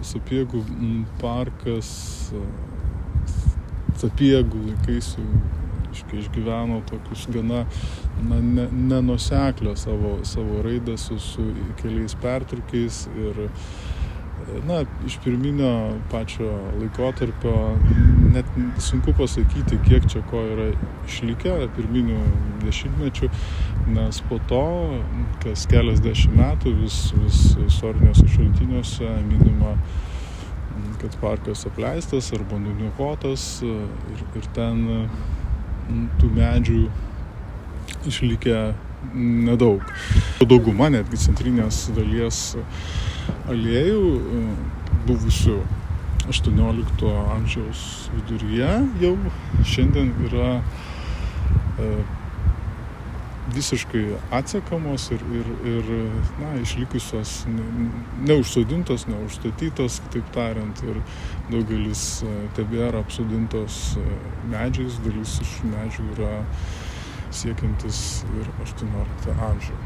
Sapiegų parkas Sapiegų laikais jau išgyveno tokius gana nenuoseklią savo raidą su keliais pertrūkiais ir iš pirminio pačio laikotarpio net sunku pasakyti, kiek čia ko yra išlikę pirminių dešimtmečių, nes po to, kas keliasdešimt metų vis istoriniuose šaltiniuose minima, kad parkas apleistas arba nuniokotas ir ten tų medžių išlikę nedaug. Dauguma netgi centrinės dalies aliejų buvusių 18 amžiaus viduryje jau šiandien yra visiškai atsekamos ir išlikusios, neužsodintos, neužstatytos, kitaip tariant, ir daugelis tebėra apsodintos medžiais, dalis iš medžių yra siekiantis ir 18 amžių.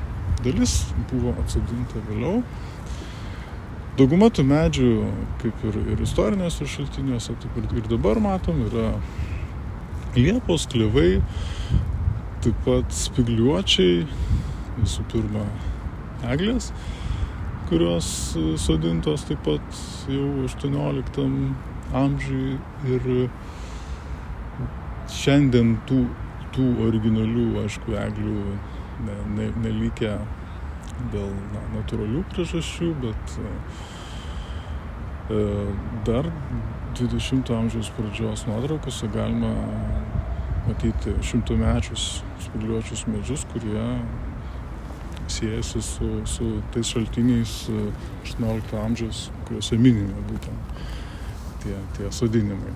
Dalis buvo atsodinta vėliau. Dauguma tų medžių, kaip ir istoriniuose šaltiniuose, taip ir dabar matom, yra liepos, klevai, taip pat spygliuočiai, visų pirma eglės, kurios sodintos taip pat jau 18 amžiui ir šiandien tų originalių, aišku, eglių nelikę dėl natūralių priežasčių, bet dar 20 amžiaus pradžios nuotraukose galima matyti šimtamečius spygliuočius medžius, kurie siejasi su tais šaltiniais 18 amžiaus, kuriuose minimi būtent tie sodinimai.